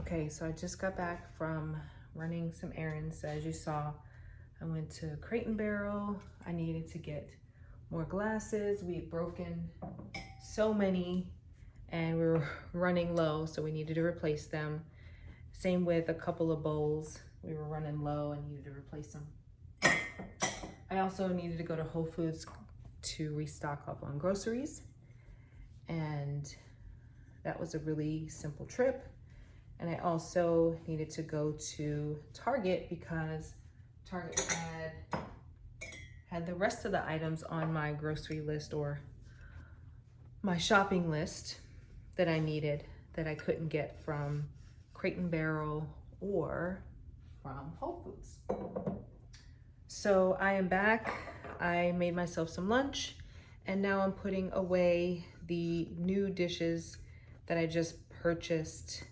Okay, so I just got back from running some errands. As you saw, I went to Crate and Barrel. I needed to get more glasses. We had broken so many and we were running low, so we needed to replace them. Same with a couple of bowls. We were running low and needed to replace them. I also needed to go to Whole Foods to restock up on groceries. And that was a really simple trip. And I also needed to go to Target because Target had the rest of the items on my grocery list or my shopping list that I needed that I couldn't get from Crate and Barrel or from Whole Foods. So I am back. I made myself some lunch and now I'm putting away the new dishes that I just purchased,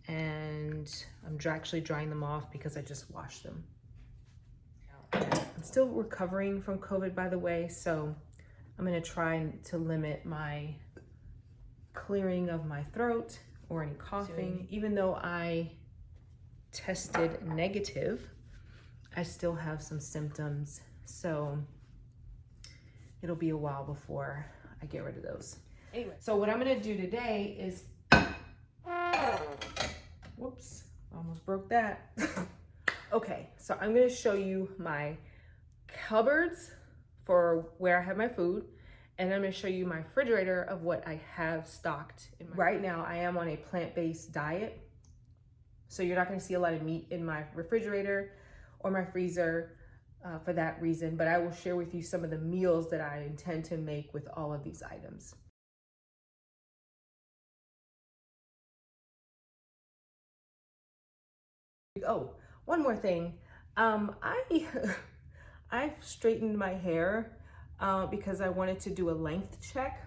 and I'm actually drying them off because I just washed them. I'm still recovering from COVID, by the way, so I'm gonna try to limit my clearing of my throat or any coughing. Even though I tested negative, I still have some symptoms, so it'll be a while before I get rid of those. Anyway, so what I'm gonna do today is, whoops, almost broke that. Okay, so I'm gonna show you my cupboards for where I have my food, and I'm gonna show you my refrigerator of what I have stocked. Right now, I am on a plant-based diet, so you're not gonna see a lot of meat in my refrigerator or my freezer for that reason, but I will share with you some of the meals that I intend to make with all of these items. Oh, one more thing. I've straightened my hair because I wanted to do a length check,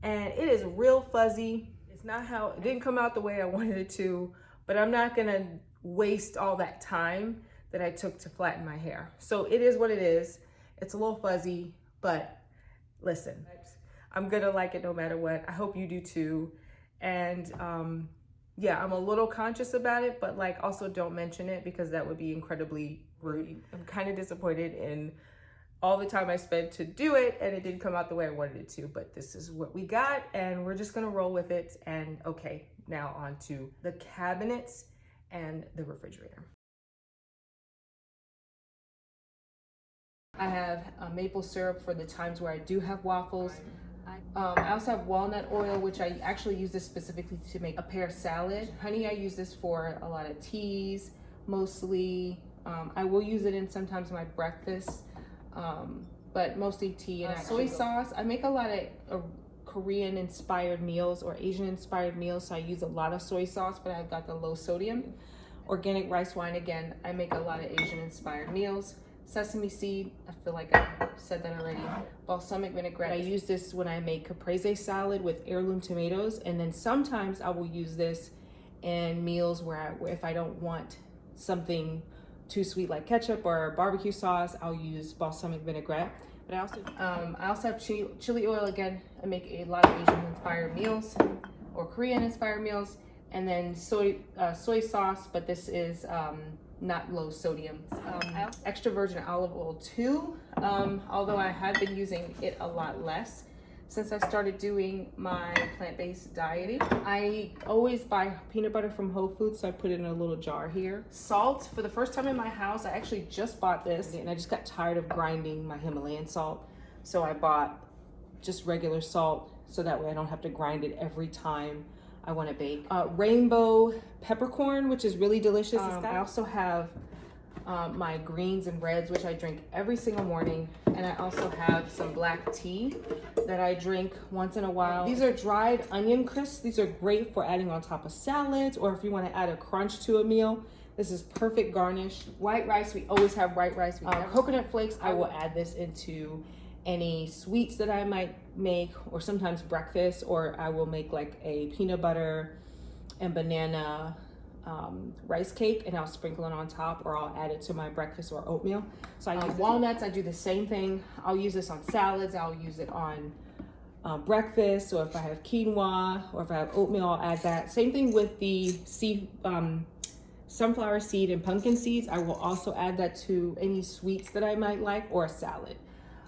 and it is real fuzzy. It's not how, it didn't come out the way I wanted it to, but I'm not gonna waste all that time that I took to flatten my hair. So it is what it is. It's a little fuzzy, but listen, I'm gonna like it no matter what. I hope you do too. And yeah, I'm a little conscious about it, but like also don't mention it because that would be incredibly rude. I'm kind of disappointed in all the time I spent to do it and it didn't come out the way I wanted it to, but this is what we got and we're just gonna roll with it. And okay, now on to the cabinets and the refrigerator. I have maple syrup for the times where I do have waffles. I also have walnut oil, which I actually use this specifically to make a pear salad. Honey, I use this for a lot of teas, mostly. I will use it in sometimes my breakfast, but mostly tea. And soy sauce, I make a lot of Korean inspired meals or Asian inspired meals, so I use a lot of soy sauce, but I've got the low sodium. Organic rice wine, again, I make a lot of Asian inspired meals. Sesame seed, I feel like I said that already. Balsamic vinaigrette, I use this when I make caprese salad with heirloom tomatoes, and then sometimes I will use this in meals where if I don't want something too sweet like ketchup or barbecue sauce, I'll use balsamic vinaigrette. But I also have chili oil. Again, I make a lot of Asian inspired meals or Korean inspired meals, and then soy sauce, but this is not low sodium. Extra virgin olive oil too, although I have been using it a lot less since I started doing my plant-based dieting. I always buy peanut butter from Whole Foods, so I put it in a little jar here. Salt, for the first time in my house, I actually just bought this and I just got tired of grinding my Himalayan salt, so I bought just regular salt so that way I don't have to grind it every time I want to bake. Rainbow peppercorn, which is really delicious. I also have my greens and reds, which I drink every single morning. And I also have some black tea that I drink once in a while. These are dried onion crisps. These are great for adding on top of salads, or if you want to add a crunch to a meal. This is perfect garnish. White rice, we always have white rice. Coconut flakes, I will add this into any sweets that I might make, or sometimes breakfast, or I will make like a peanut butter and banana rice cake and I'll sprinkle it on top, or I'll add it to my breakfast or oatmeal. So I use walnuts, I do the same thing. I'll use this on salads, I'll use it on breakfast, or if I have quinoa, or if I have oatmeal, I'll add that. Same thing with the sunflower seed and pumpkin seeds. I will also add that to any sweets that I might like, or a salad.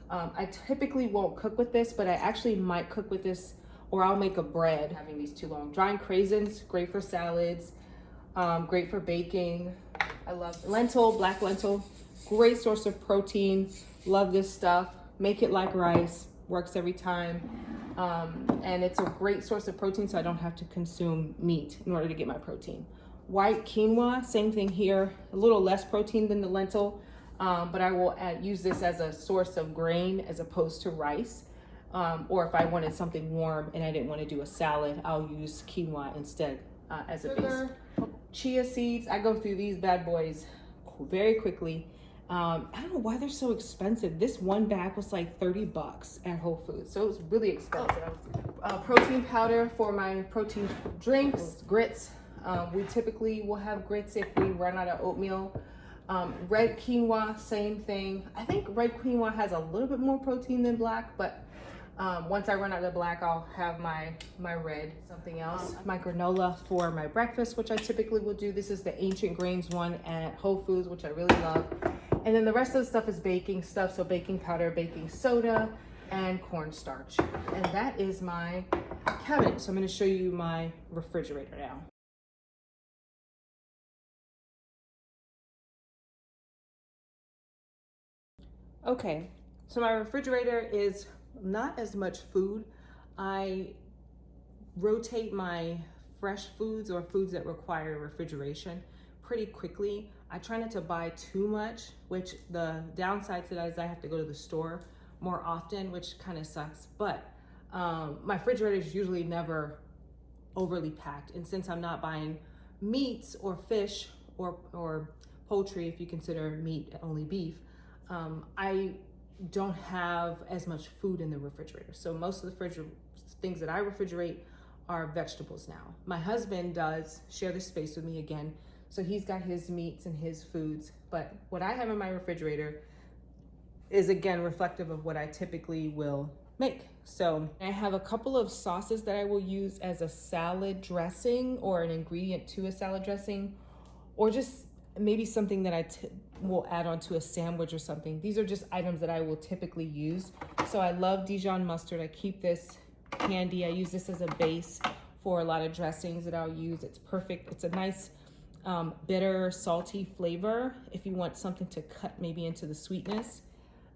I typically won't cook with this, but I actually might cook with this, or I'll make a bread having these too long. Drying craisins, great for salads, great for baking. I love lentil, black lentil, great source of protein. Love this stuff. Make it like rice, works every time. And it's a great source of protein, so I don't have to consume meat in order to get my protein. White quinoa, same thing here, a little less protein than the lentil, but I will use this as a source of grain as opposed to rice. Or if I wanted something warm and I didn't want to do a salad, I'll use quinoa instead as a base. Chia seeds, I go through these bad boys very quickly. I don't know why they're so expensive. This one bag was like $30 at Whole Foods, so it was really expensive. Protein powder for my protein drinks, grits. We typically will have grits if we run out of oatmeal. Red quinoa, same thing. I think red quinoa has a little bit more protein than black, but once I run out of black, I'll have my red. Something else. My granola for my breakfast, which I typically will do. This is the Ancient Grains one at Whole Foods, which I really love. And then the rest of the stuff is baking stuff. So baking powder, baking soda, and cornstarch. And that is my cabinet. So I'm going to show you my refrigerator now. Okay, so my refrigerator is not as much food. I rotate my fresh foods or foods that require refrigeration pretty quickly. I try not to buy too much, which the downside to that is I have to go to the store more often, which kind of sucks. But my refrigerator is usually never overly packed. And since I'm not buying meats or fish or poultry, if you consider meat only beef, I don't have as much food in the refrigerator. So most of the things that I refrigerate are vegetables now. My husband does share the space with me again, so he's got his meats and his foods, but what I have in my refrigerator is again reflective of what I typically will make. So I have a couple of sauces that I will use as a salad dressing or an ingredient to a salad dressing, or just maybe something that I will add onto a sandwich or something. These are just items that I will typically use. So I love Dijon mustard. I keep this handy. I use this as a base for a lot of dressings that I'll use. It's perfect. It's a nice bitter, salty flavor if you want something to cut maybe into the sweetness.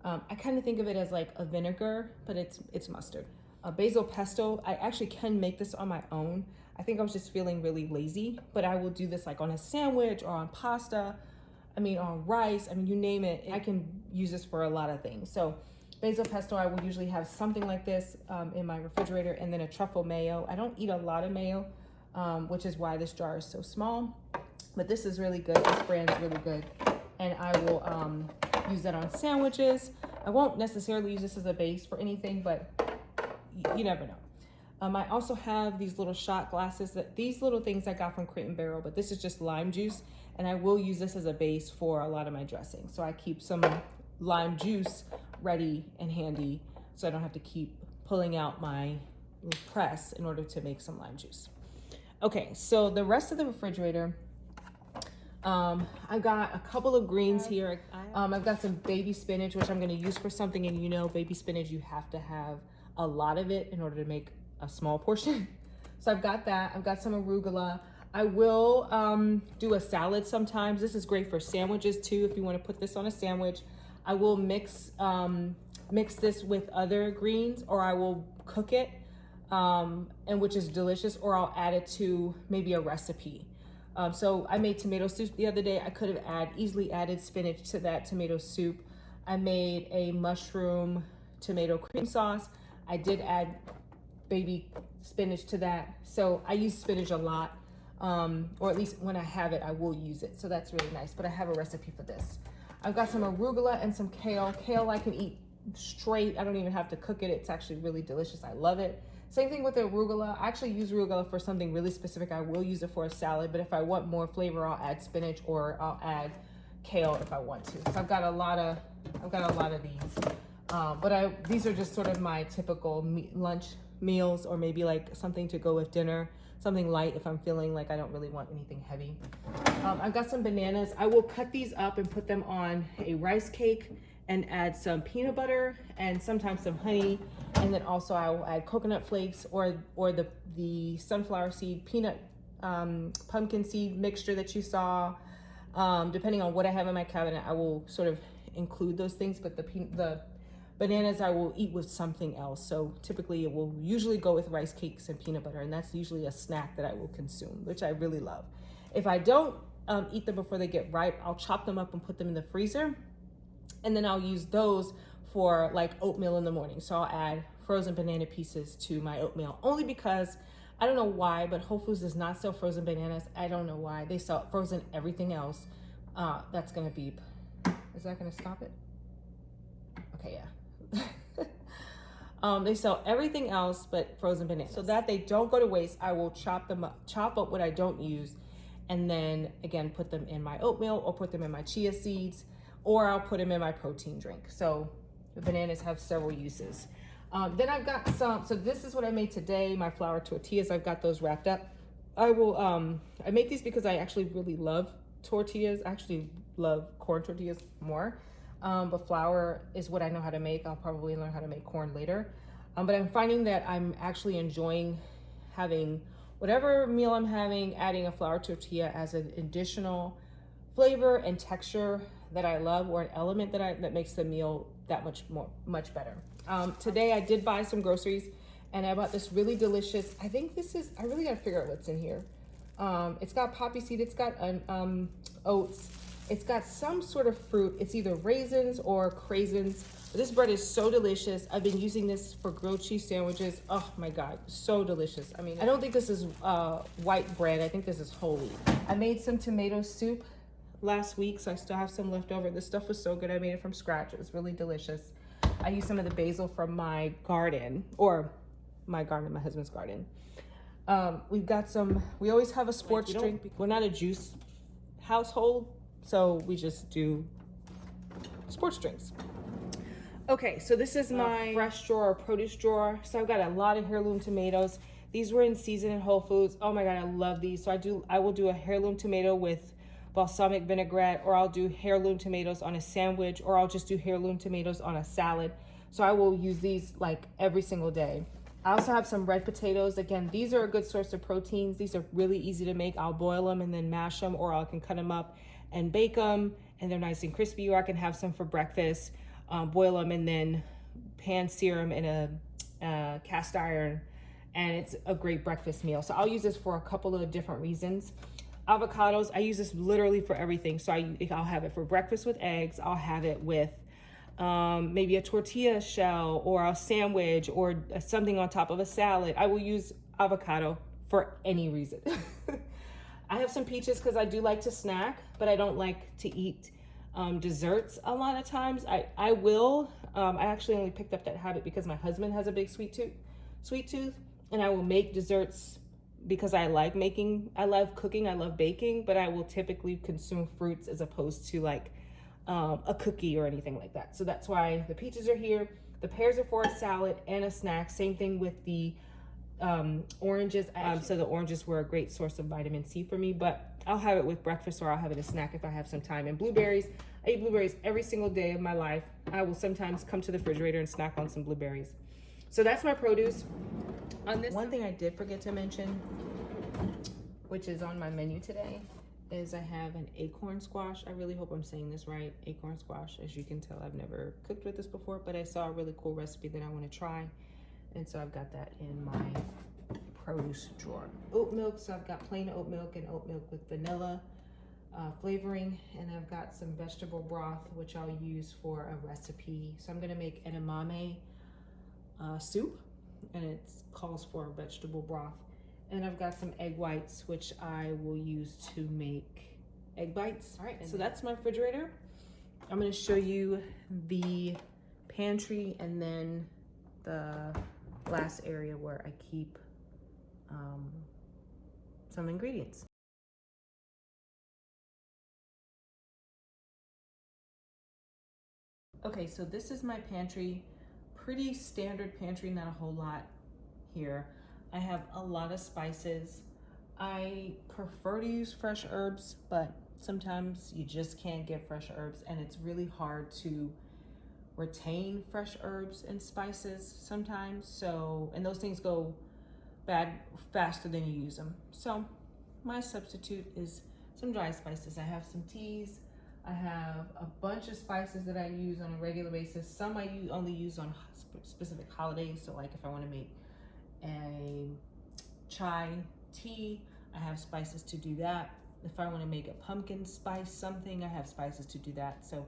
I kind of think of it as like a vinegar, but it's mustard. Basil pesto, I actually can make this on my own. I think I was just feeling really lazy, but I will do this like on a sandwich or on pasta. I mean, on rice, I mean, you name it. I can use this for a lot of things. So basil pesto, I will usually have something like this in my refrigerator, and then a truffle mayo. I don't eat a lot of mayo, which is why this jar is so small, but this is really good. This brand is really good. And I will use that on sandwiches. I won't necessarily use this as a base for anything, but you never know. I also have these little shot glasses. These little things I got from Crate & Barrel, but this is just lime juice, and I will use this as a base for a lot of my dressing. So I keep some lime juice ready and handy, so I don't have to keep pulling out my press in order to make some lime juice. Okay, so the rest of the refrigerator, I've got a couple of greens here. I've got some baby spinach, which I'm going to use for something, and you know, baby spinach, you have to have a lot of it in order to make a small portion. So I've got that. I've got some arugula. I will do a salad sometimes. This is great for sandwiches too, if you want to put this on a sandwich. I will mix this with other greens, or I will cook it, and which is delicious, or I'll add it to maybe a recipe. So I made tomato soup the other day. I could have easily added spinach to that tomato soup. I made a mushroom tomato cream sauce. I did add baby spinach to that. So I use spinach a lot, or at least when I have it, I will use it. So that's really nice, but I have a recipe for this. I've got some arugula and some kale. Kale I can eat straight. I don't even have to cook it. It's actually really delicious. I love it. Same thing with the arugula. I actually use arugula for something really specific. I will use it for a salad, but if I want more flavor, I'll add spinach, or I'll add kale if I want to. So I've got a lot of these. But these are just sort of my typical lunch meals, or maybe like something to go with dinner, something light if I'm feeling like I don't really want anything heavy. I've got some bananas. I will cut these up and put them on a rice cake and add some peanut butter and sometimes some honey. And then also I will add coconut flakes or the sunflower seed peanut pumpkin seed mixture that you saw. Depending on what I have in my cabinet, I will sort of include those things, but the bananas I will eat with something else. So typically it will usually go with rice cakes and peanut butter, and that's usually a snack that I will consume, which I really love. If I don't eat them before they get ripe, I'll chop them up and put them in the freezer, and then I'll use those for like oatmeal in the morning. So I'll add frozen banana pieces to my oatmeal, only because I don't know why, but Whole Foods does not sell frozen bananas. I don't know why. They sell frozen everything else. That's gonna beep. Is that gonna stop it? Okay, yeah. They sell everything else but frozen bananas. So that they don't go to waste, I will chop up what I don't use, and then again put them in my oatmeal or put them in my chia seeds, or I'll put them in my protein drink. So the bananas have several uses. Then I've got so this is what I made today, my flour tortillas. I've got those wrapped up. I make these because I actually really love tortillas. I actually love corn tortillas more. But flour is what I know how to make. I'll probably learn how to make corn later. But I'm finding that I'm actually enjoying having whatever meal I'm having, adding a flour tortilla as an additional flavor and texture that I love, or an element that makes the meal that much better. Today I did buy some groceries, and I bought this really delicious, I really gotta figure out what's in here. It's got poppy seed, it's got oats, it's got some sort of fruit. It's either raisins or craisins. This bread is so delicious. I've been using this for grilled cheese sandwiches. Oh my God, so delicious. I mean, I don't think this is white bread. I think this is whole wheat. I made some tomato soup last week, so I still have some left over. This stuff was so good. I made it from scratch. It was really delicious. I used some of the basil from my garden, or my husband's garden. We've got we always have a sports drink. We're not a juice household, so we just do sports drinks. Okay, so this is my fresh drawer or produce drawer. So I've got a lot of heirloom tomatoes. These were in season at Whole Foods. Oh my God, I love these. So I will do a heirloom tomato with balsamic vinaigrette, or I'll do heirloom tomatoes on a sandwich, or I'll just do heirloom tomatoes on a salad. So I will use these like every single day. I also have some red potatoes. Again, these are a good source of proteins. These are really easy to make. I'll boil them and then mash them, or I can cut them up and bake them, and they're nice and crispy, or I can have some for breakfast, boil them and then pan sear them in a cast iron, and it's a great breakfast meal. So I'll use this for a couple of different reasons. Avocados, I use this literally for everything. So I'll have it for breakfast with eggs. I'll have it with maybe a tortilla shell or a sandwich or something on top of a salad. I will use avocado for any reason. I have some peaches because I do like to snack, but I don't like to eat desserts a lot of times. I actually only picked up that habit because my husband has a big sweet tooth, and I will make desserts because I love cooking, I love baking, but I will typically consume fruits as opposed to like a cookie or anything like that. So that's why the peaches are here. The pears are for a salad and a snack. Same thing with the oranges. So the oranges were a great source of vitamin C for me, but I'll have it with breakfast, or I'll have it as a snack if I have some time. And blueberries, I eat blueberries every single day of my life. I will sometimes come to the refrigerator and snack on some blueberries. So that's my produce. On this one thing I did forget to mention, which is on my menu today, is I have an acorn squash. I really hope I'm saying this right. Acorn squash. As you can tell, I've never cooked with this before, but I saw a really cool recipe that I want to try. And so I've got that in my produce drawer. Oat milk. So I've got plain oat milk and oat milk with vanilla flavoring. And I've got some vegetable broth, which I'll use for a recipe. So I'm going to make edamame soup, and it calls for a vegetable broth. And I've got some egg whites, which I will use to make egg bites. All right, so that's my refrigerator. I'm gonna show you the pantry and then the last area where I keep some ingredients. Okay, so this is my pantry. Pretty standard pantry, not a whole lot here. I have a lot of spices. I prefer to use fresh herbs, but sometimes you just can't get fresh herbs, and it's really hard to retain fresh herbs and spices sometimes. So, and those things go bad faster than you use them. So my substitute is some dry spices. I have some teas. I have a bunch of spices that I use on a regular basis. Some I only use on specific holidays. So like if I want to make a chai tea, I have spices to do that. If I want to make a pumpkin spice something, I have spices to do that. So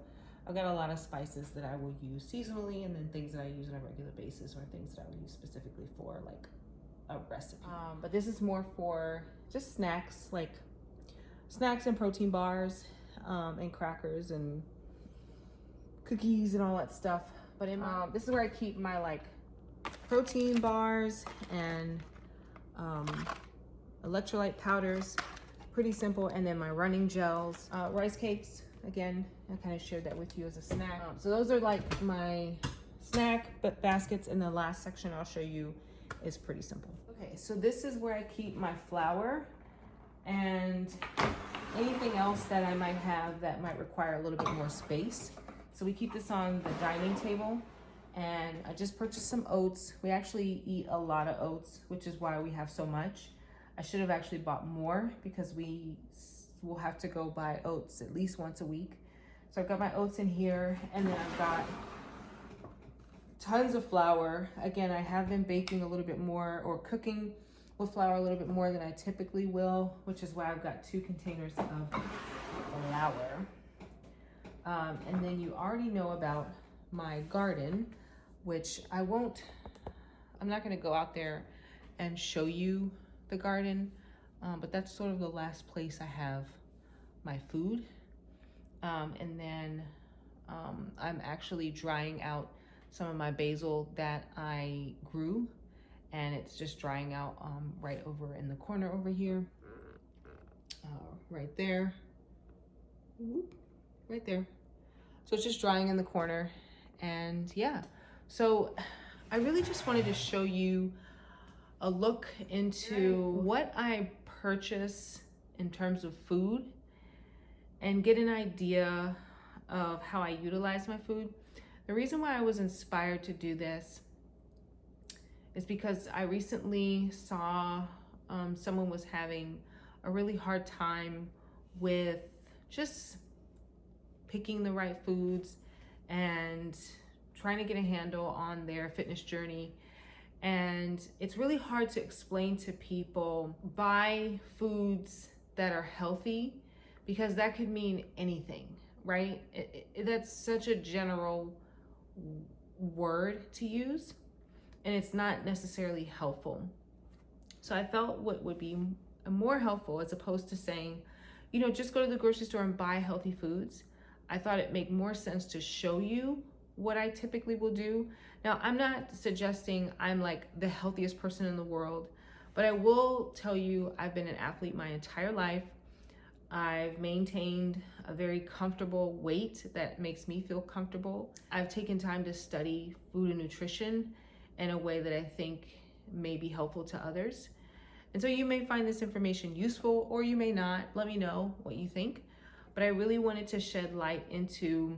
I've got a lot of spices that I will use seasonally, and then things that I use on a regular basis, or things that I will use specifically for like a recipe. But this is more for just snacks, like snacks and protein bars, and crackers and cookies and all that stuff. But in this is where I keep my like protein bars and electrolyte powders. Pretty simple. And then my running gels, rice cakes. Again, I kind of shared that with you as a snack. So those are like my snack baskets. And the last section I'll show you is pretty simple. Okay, so this is where I keep my flour and anything else that I might have that might require a little bit more space. So we keep this on the dining table, and I just purchased some oats. We actually eat a lot of oats, which is why we have so much. I should have actually bought more because we will have to go buy oats at least once a week. So I've got my oats in here, and then I've got tons of flour. Again, I have been baking a little bit more or cooking with flour a little bit more than I typically will, which is why I've got 2 containers of flour. And then you already know about my garden, which I'm not gonna go out there and show you the garden, but that's sort of the last place I have my food. And then I'm actually drying out some of my basil that I grew, and it's just drying out right over in the corner over here, right there, right there. So it's just drying in the corner. And yeah, so I really just wanted to show you a look into what I purchase in terms of food and get an idea of how I utilize my food. The reason why I was inspired to do this is because I recently saw someone was having a really hard time with just picking the right foods and trying to get a handle on their fitness journey. And it's really hard to explain to people, buy foods that are healthy, because that could mean anything, right? That's such a general word to use, and it's not necessarily helpful. So I felt what would be more helpful, as opposed to saying, just go to the grocery store and buy healthy foods, I thought it made more sense to show you what I typically will do. Now, I'm not suggesting I'm like the healthiest person in the world, but I will tell you I've been an athlete my entire life. I've maintained a very comfortable weight that makes me feel comfortable. I've taken time to study food and nutrition in a way that I think may be helpful to others. And so you may find this information useful, or you may not. Let me know what you think. But I really wanted to shed light into,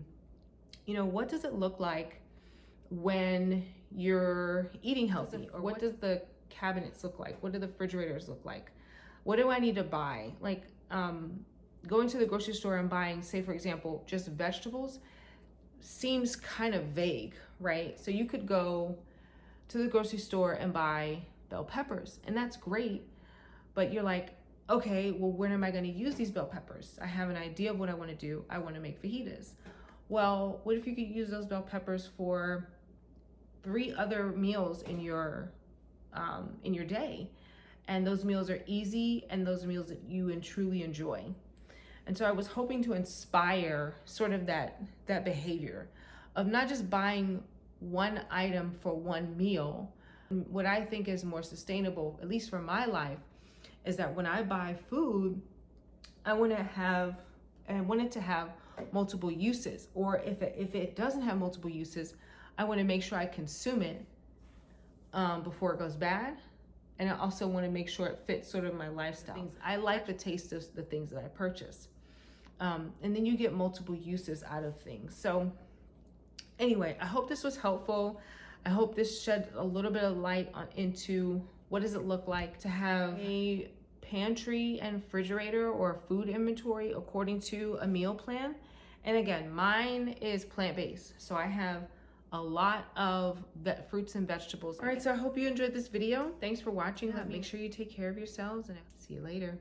what does it look like when you're eating healthy? Or what does the cabinets look like? What do the refrigerators look like? What do I need to buy? Like, going to the grocery store and buying, say for example, just vegetables seems kind of vague, right? So you could go to the grocery store and buy bell peppers, and that's great, but you're like, okay, well, when am I going to use these bell peppers? I have an idea of what I want to do. I want to make fajitas. Well, what if you could use those bell peppers for 3 other meals in your day? And those meals are easy, and those meals that you truly enjoy. And so I was hoping to inspire sort of that behavior of not just buying one item for one meal. What I think is more sustainable, at least for my life, is that when I buy food, I want it to have multiple uses. Or if it doesn't have multiple uses, I want to make sure I consume it before it goes bad. And I also want to make sure it fits sort of my lifestyle. I like the taste of the things that I purchase. And then you get multiple uses out of things. So anyway, I hope this was helpful. I hope this shed a little bit of light into what does it look like to have a pantry and refrigerator or food inventory according to a meal plan. And again, mine is plant-based, so I have a lot of fruits and vegetables. All right, so I hope you enjoyed this video. Thanks for watching. Make sure you take care of yourselves, and I'll see you later.